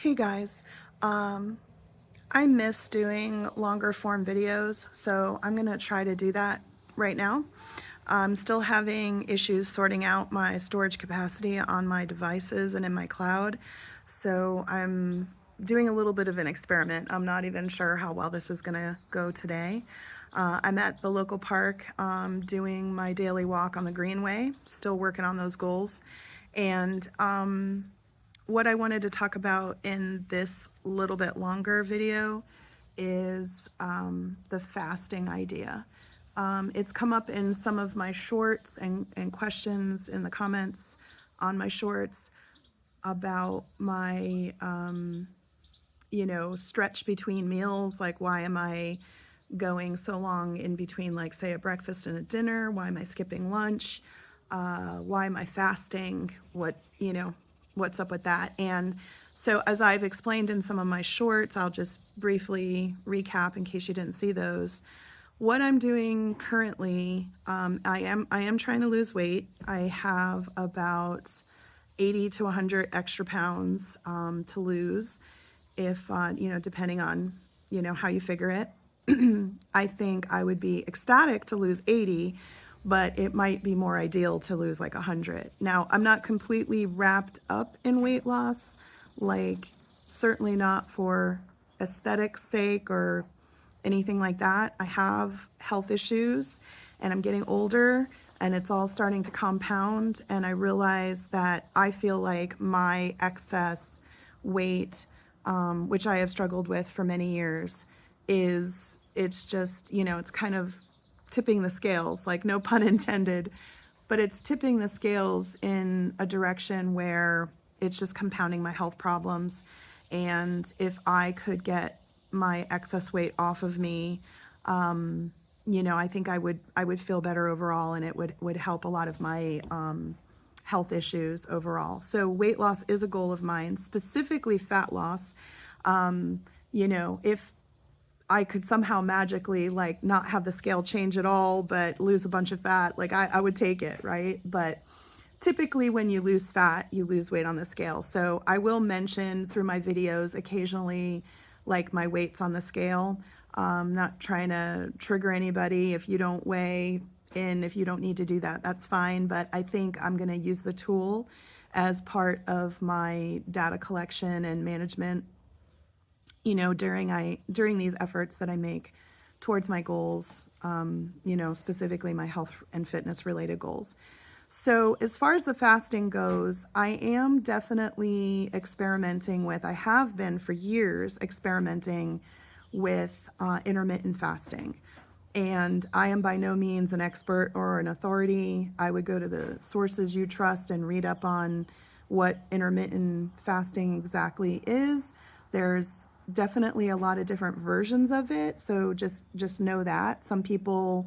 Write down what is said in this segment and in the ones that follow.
Hey guys, I miss doing longer form videos, so I'm gonna try to do that right now. I'm still having issues sorting out my storage capacity on my devices and in my cloud, so I'm doing a little bit of an experiment. I'm not even sure how well this is gonna go today. I'm at the local park doing my daily walk on the Greenway, still working on those goals, and what I wanted to talk about in this little bit longer video is the fasting idea. It's come up in some of my shorts and questions in the comments on my shorts about my, stretch between meals. Like, why am I going so long in between, like, say, a breakfast and a dinner? Why am I skipping lunch? Why am I fasting? What's up with that? And so, as I've explained in some of my shorts, I'll just briefly recap in case you didn't see those. What I'm doing currently, I am trying to lose weight. I have about 80 to 100 extra pounds to lose, if depending on how you figure it. I think I would be ecstatic to lose 80, but it might be more ideal to lose like 100. Now, I'm not completely wrapped up in weight loss, like certainly not for aesthetics sake or anything like that. I have health issues and I'm getting older and it's all starting to compound, and I realize that I feel like my excess weight, which I have struggled with for many years, it's just, it's kind of tipping the scales, like no pun intended, but it's tipping the scales in a direction where it's just compounding my health problems. And if I could get my excess weight off of me, I think I would feel better overall, and it would help a lot of my health issues overall. So weight loss is a goal of mine, specifically fat loss. If I could somehow magically like not have the scale change at all, but lose a bunch of fat, like I would take it, right? But typically when you lose fat, you lose weight on the scale. So I will mention through my videos occasionally like my weights on the scale. Not trying to trigger anybody. If you don't weigh in, if you don't need to do that, that's fine. But I think I'm going to use the tool as part of my data collection and management, during these efforts that I make towards my goals, specifically my health and fitness related goals. So as far as the fasting goes, I am definitely experimenting with, I have been for years experimenting with intermittent fasting. And I am by no means an expert or an authority. I would go to the sources you trust and read up on what intermittent fasting exactly is. There's definitely a lot of different versions of it, so just know that some people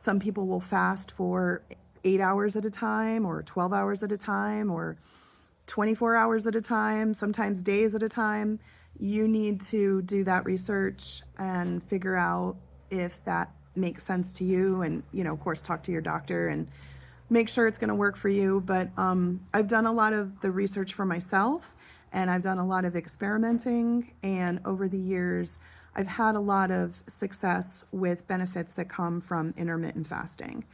will fast for 8 hours at a time, or 12 hours at a time, or 24 hours at a time, sometimes days at a time. You need to do that research and figure out if that makes sense to you, and of course talk to your doctor and make sure it's going to work for you. But I've done a lot of the research for myself, and I've done a lot of experimenting, and over the years I've had a lot of success with benefits that come from intermittent fasting.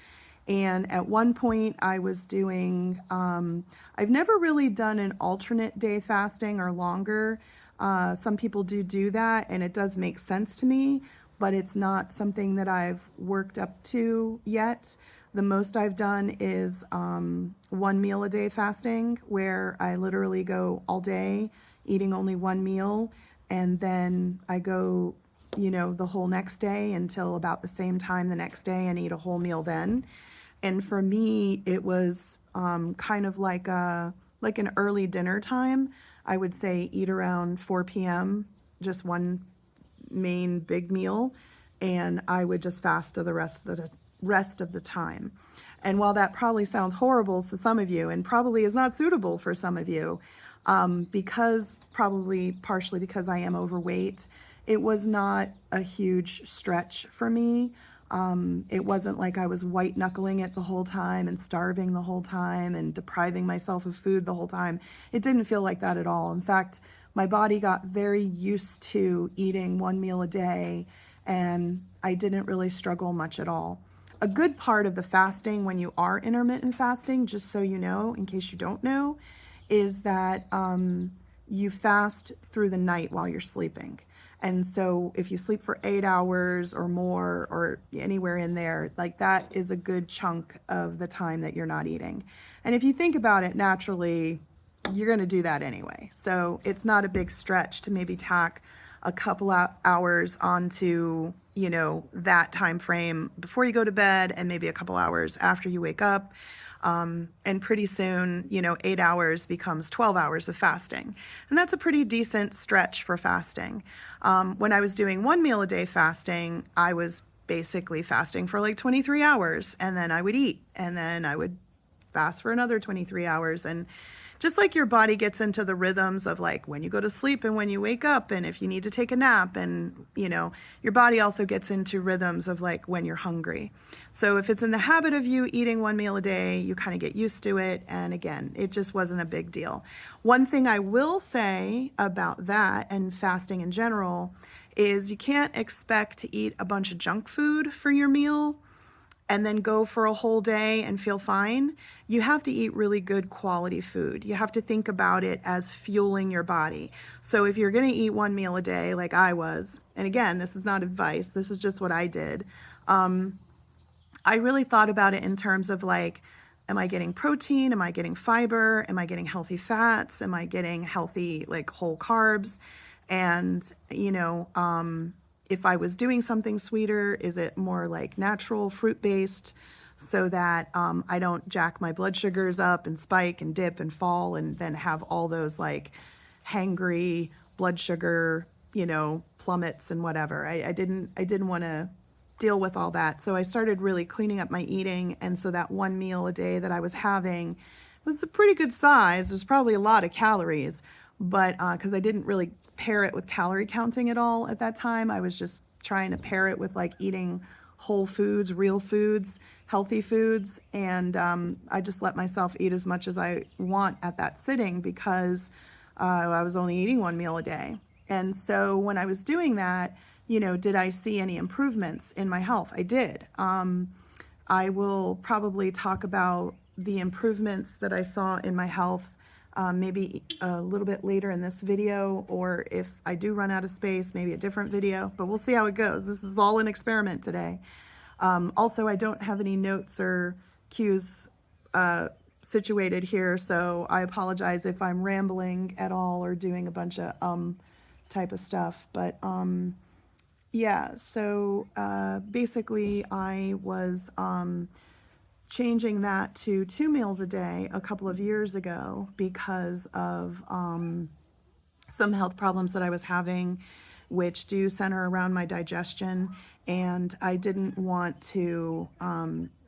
And at one point I was doing, I've never really done an alternate day fasting or longer. Some people do that, and it does make sense to me, but it's not something that I've worked up to yet. The most I've done is 1 meal a day fasting, where I literally go all day eating only one meal, and then I go, the whole next day until about the same time the next day and eat a whole meal then. And for me, it was kind of like an early dinner time. I would say eat around 4 p.m., just one main big meal, and I would just fast to the rest of the time. And while that probably sounds horrible to some of you, and probably is not suitable for some of you, because probably partially because I am overweight, it was not a huge stretch for me. It wasn't like I was white knuckling it the whole time and starving the whole time and depriving myself of food the whole time. It didn't feel like that at all. In fact, my body got very used to eating one meal a day, and I didn't really struggle much at all. A good part of the fasting when you are intermittent fasting, just so you know, in case you don't know, is that you fast through the night while you're sleeping. And so if you sleep for 8 hours or more or anywhere in there, like that is a good chunk of the time that you're not eating. And if you think about it naturally, you're going to do that anyway. So it's not a big stretch to maybe tack a couple of hours onto, you know, that time frame before you go to bed and maybe a couple hours after you wake up. And pretty soon, you know, 8 hours becomes 12 hours of fasting. And that's a pretty decent stretch for fasting. When I was doing one meal a day fasting, I was basically fasting for like 23 hours, and then I would eat, and then I would fast for another 23 hours. And just like your body gets into the rhythms of like when you go to sleep and when you wake up, and if you need to take a nap, and you know, your body also gets into rhythms of like when you're hungry. So if it's in the habit of you eating one meal a day, you kind of get used to it. And again, it just wasn't a big deal. One thing I will say about that and fasting in general is you can't expect to eat a bunch of junk food for your meal and then go for a whole day and feel fine. You have to eat really good quality food. You have to think about it as fueling your body. So if you're going to eat one meal a day like I was, and again, this is not advice, this is just what I did. I really thought about it in terms of like, am I getting protein? Am I getting fiber? Am I getting healthy fats? Am I getting healthy like whole carbs? And, you know, if I was doing something sweeter, is it more like natural fruit based so that I don't jack my blood sugars up and spike and dip and fall and then have all those like hangry blood sugar, you know, plummets and whatever. I didn't want to deal with all that. So I started really cleaning up my eating. And so that one meal a day that I was having was a pretty good size. There's probably a lot of calories, but because I didn't really pair it with calorie counting at all at that time, I was just trying to pair it with like eating whole foods, real foods, healthy foods. And I just let myself eat as much as I want at that sitting because I was only eating one meal a day. And so when I was doing that, you know, did I see any improvements in my health? I did. I will probably talk about the improvements that I saw in my health maybe a little bit later in this video, or if I do run out of space, maybe a different video, but we'll see how it goes. This is all an experiment today. Also, I don't have any notes or cues situated here, so I apologize if I'm rambling at all or doing a bunch of type of stuff, but yeah, so basically I was changing that to 2 meals a day a couple of years ago because of some health problems that I was having, which do center around my digestion. And I didn't want to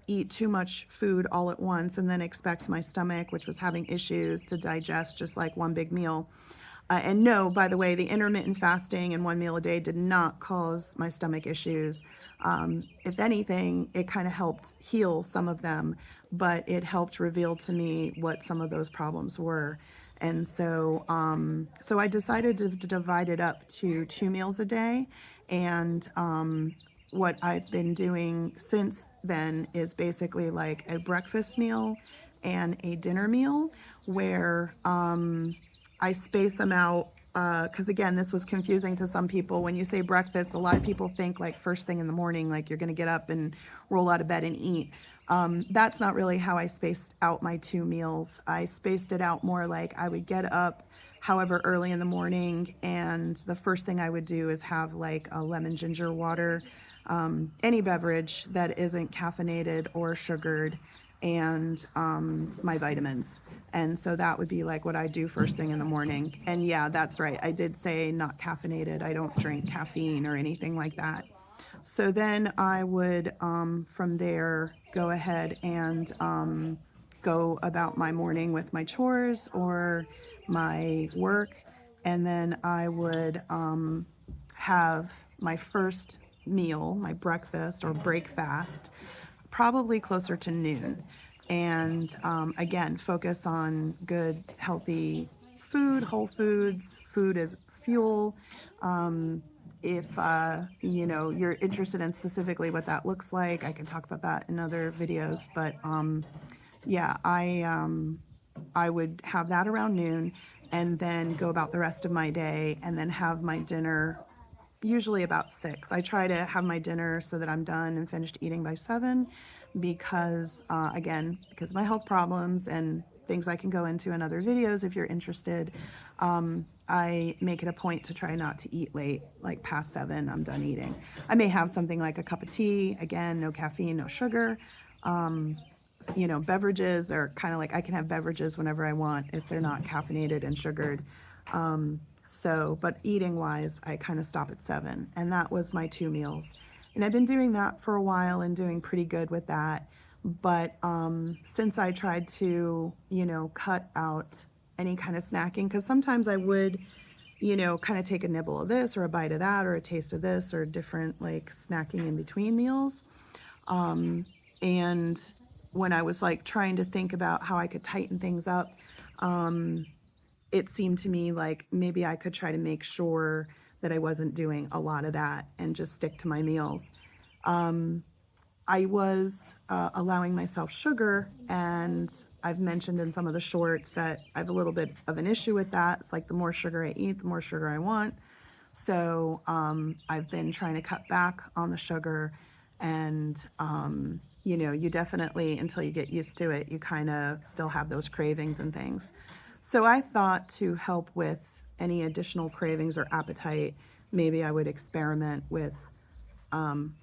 eat too much food all at once and then expect my stomach, which was having issues, to digest just like one big meal. And no, by the way, the intermittent fasting and one meal a day did not cause my stomach issues. If anything, it kind of helped heal some of them, but it helped reveal to me what some of those problems were. And so, so I decided to divide it up to 2 meals a day. And what I've been doing since then is basically like a breakfast meal and a dinner meal where I space them out because again, this was confusing to some people. When you say breakfast, a lot of people think like first thing in the morning, like you're going to get up and roll out of bed and eat. That's not really how I spaced out my 2 meals. I spaced it out more like I would get up however early in the morning, and the first thing I would do is have like a lemon ginger water, any beverage that isn't caffeinated or sugared, and my vitamins. And so that would be like what I do first thing in the morning. And yeah, that's right. I did say not caffeinated. I don't drink caffeine or anything like that. So then I would, from there, go ahead and go about my morning with my chores or my work. And then I would have my first meal, my breakfast or break fast, probably closer to noon. And again, focus on good, healthy food, whole foods, food is fuel. If you know, you're interested in specifically what that looks like, I can talk about that in other videos. But yeah, I would have that around noon, and then go about the rest of my day, and then have my dinner usually about 6. I try to have my dinner so that I'm done and finished eating by 7, because again, because of my health problems and things I can go into in other videos if you're interested. I make it a point to try not to eat late, like past 7, I'm done eating. I may have something like a cup of tea, again, no caffeine, no sugar. You know, beverages are kind of like, I can have beverages whenever I want if they're not caffeinated and sugared. So, but eating wise, I kind of stop at 7, and that was my 2 meals. And I've been doing that for a while and doing pretty good with that. But since I tried to, you know, cut out any kind of snacking, because sometimes I would, you know, kind of take a nibble of this or a bite of that or a taste of this or different like snacking in between meals. And when I was like trying to think about how I could tighten things up, it seemed to me like maybe I could try to make sure that I wasn't doing a lot of that and just stick to my meals. I was allowing myself sugar, and I've mentioned in some of the shorts that I have a little bit of an issue with that. It's like the more sugar I eat, the more sugar I want. So I've been trying to cut back on the sugar, and you know, you definitely, until you get used to it, you kind of still have those cravings and things. So I thought to help with any additional cravings or appetite, maybe I would experiment with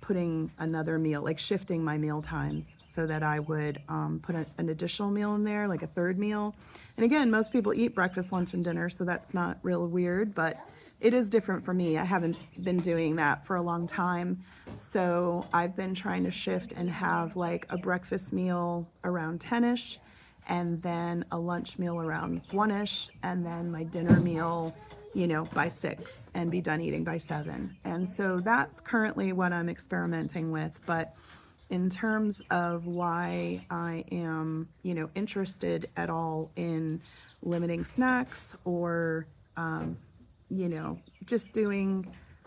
putting another meal, like shifting my meal times, so that I would put an additional meal in there, like a third meal. And again, most people eat breakfast, lunch, and dinner, so that's not real weird, but it is different for me. I haven't been doing that for a long time. So I've been trying to shift and have like a breakfast meal around 10ish, and then a lunch meal around 1ish, and then my dinner meal, you know, by 6, and be done eating by 7. And so that's currently what I'm experimenting with. But in terms of why I am, you know, interested at all in limiting snacks or, you know, just doing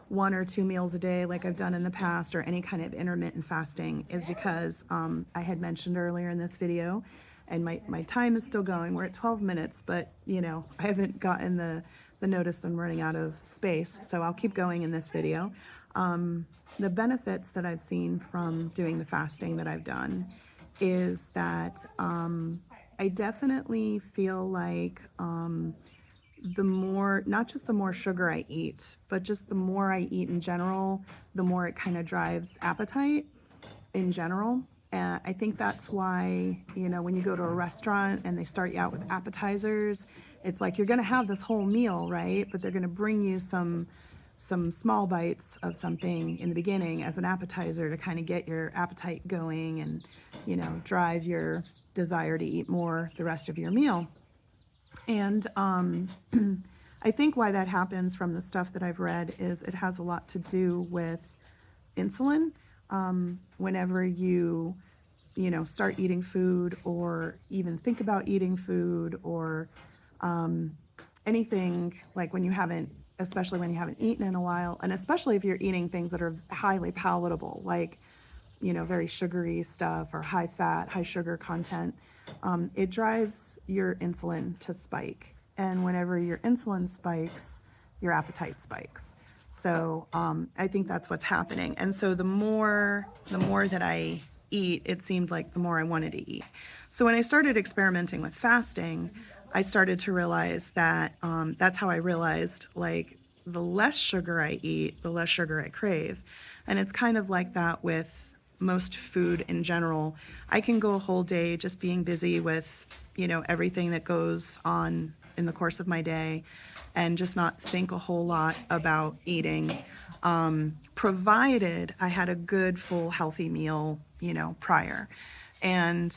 1 or 2 meals a day like I've done in the past, or any kind of intermittent fasting, is because I had mentioned earlier in this video, and my time is still going. We're at 12 minutes, but, you know, I haven't gotten the notice I'm running out of space, so I'll keep going in this video. The benefits that I've seen from doing the fasting that I've done is that I definitely feel like the more, not just the more sugar I eat, but just the more I eat in general, the more it kind of drives appetite in general. And I think that's why, you know, when you go to a restaurant and they start you out with appetizers, it's like you're going to have this whole meal, right? But they're going to bring you some small bites of something in the beginning as an appetizer to kind of get your appetite going and, you know, drive your desire to eat more the rest of your meal. And I think why that happens, from the stuff that I've read, is it has a lot to do with insulin. Whenever you know, start eating food, or even think about eating food, or anything, like when you haven't, especially when you haven't eaten in a while, and especially if you're eating things that are highly palatable, like, you know, very sugary stuff or high fat, high sugar content, it drives your insulin to spike. And whenever your insulin spikes, your appetite spikes. So I think that's what's happening. And so the more that I eat, it seemed like the more I wanted to eat. So when I started experimenting with fasting, I started to realize that that's how I realized, like, the less sugar I eat, the less sugar I crave. And it's kind of like that with most food in general. I can go a whole day just being busy with, you know, everything that goes on in the course of my day, and just not think a whole lot about eating, provided I had a good, full, healthy meal, you know, prior. And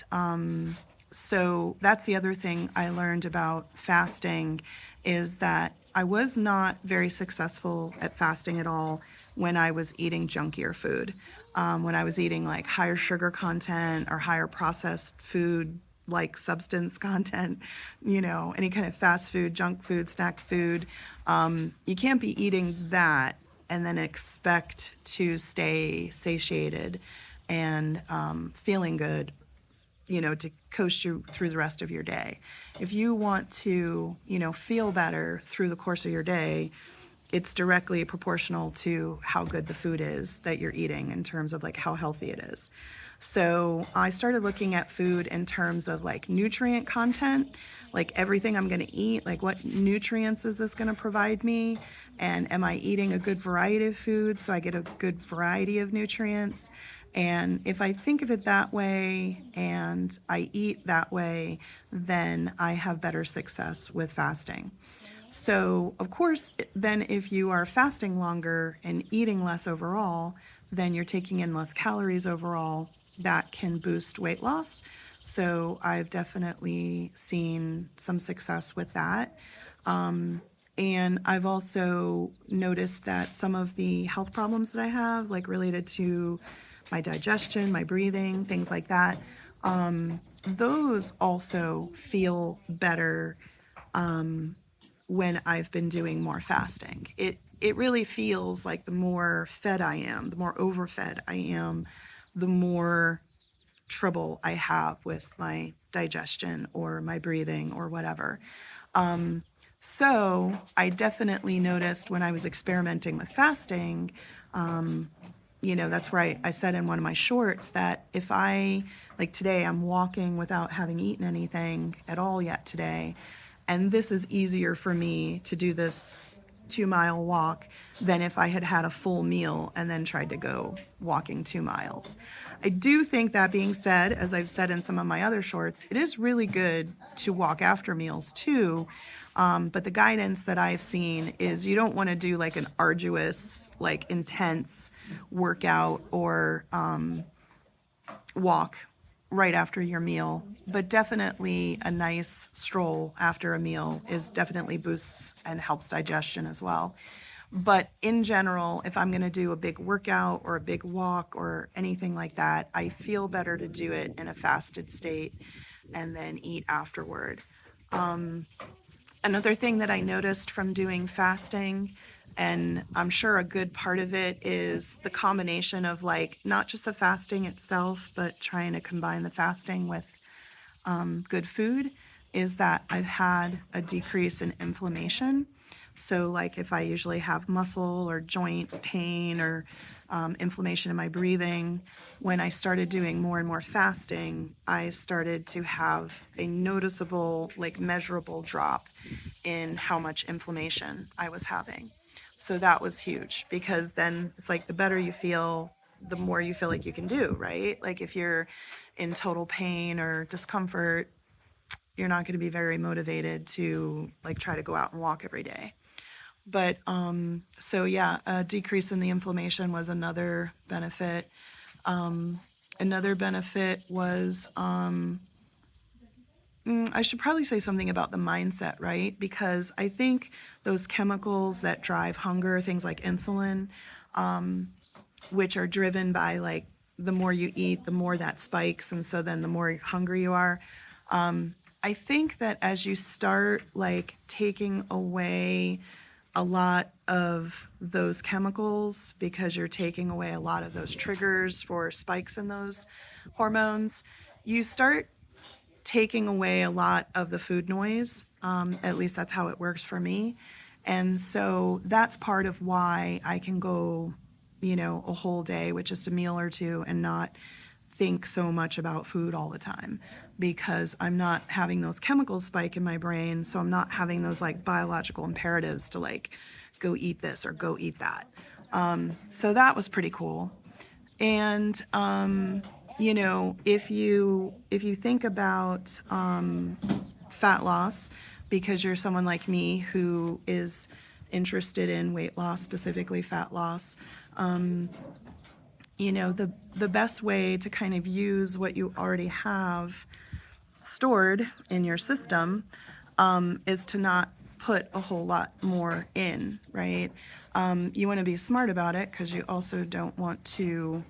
so that's the other thing I learned about fasting, is that I was not very successful at fasting at all when I was eating junkier food. When I was eating like higher sugar content or higher processed food, like substance content, any kind of fast food, junk food, snack food. You can't be eating that and then expect to stay satiated and feeling good, to coast you through the rest of your day. If you want to, feel better through the course of your day, it's directly proportional to how good the food is that you're eating in terms of like how healthy it is. So I started looking at food in terms of like nutrient content, like everything I'm going to eat, like what nutrients is this going to provide me? And am I eating a good variety of food so I get a good variety of nutrients? And if I think of it that way and I eat that way, then I have better success with fasting. So, of course, then if you are fasting longer and eating less overall, then you're taking in less calories overall. That can boost weight loss. So, I've definitely seen some success with that. And I've also noticed that some of the health problems that I have, like related to my digestion, my breathing, things like that, those also feel better when I've been doing more fasting. It really feels like the more fed I am, the more overfed I am, the more trouble I have with my digestion or my breathing or whatever. So I definitely noticed when I was experimenting with fasting, that's where I said in one of my shorts that if like today, I'm walking without having eaten anything at all yet today. And this is easier for me to do this 2-mile walk than if I had had a full meal and then tried to go walking 2 miles. I do think, that being said, as I've said in some of my other shorts, it is really good to walk after meals too. But the guidance that I've seen is you don't want to do like an arduous, like intense workout or walk right after your meal, but definitely a nice stroll after a meal is definitely boosts and helps digestion as well. But in general, if I'm going to do a big workout or a big walk or anything like that, I feel better to do it in a fasted state and then eat afterward. Another thing that I noticed from doing fasting, and I'm sure a good part of it is the combination of like not just the fasting itself, but trying to combine the fasting with good food, is that I've had a decrease in inflammation. So, like if I usually have muscle or joint pain or inflammation in my breathing, when I started doing more and more fasting, I started to have a noticeable, like measurable drop in how much inflammation I was having. So that was huge, because then it's like the better you feel, the more you feel like you can do, right? Like if you're in total pain or discomfort, you're not going to be very motivated to like try to go out and walk every day. But so yeah, a decrease in the inflammation was another benefit. Another benefit was I should probably say something about the mindset, right? Because I think those chemicals that drive hunger, things like insulin, which are driven by like the more you eat, the more that spikes, and so then the more hungry you are. I think that as you start like taking away a lot of those chemicals, because you're taking away a lot of those triggers for spikes in those hormones, you start taking away a lot of the food noise. At least that's how it works for me. And so that's part of why I can go, a whole day with just a meal or two and not think so much about food all the time, because I'm not having those chemicals spike in my brain. So I'm not having those like biological imperatives to like go eat this or go eat that. So that was pretty cool. And if you think about fat loss, because you're someone like me who is interested in weight loss, specifically fat loss, the best way to kind of use what you already have stored in your system is to not put a whole lot more in, right? You want to be smart about it, because you also don't want to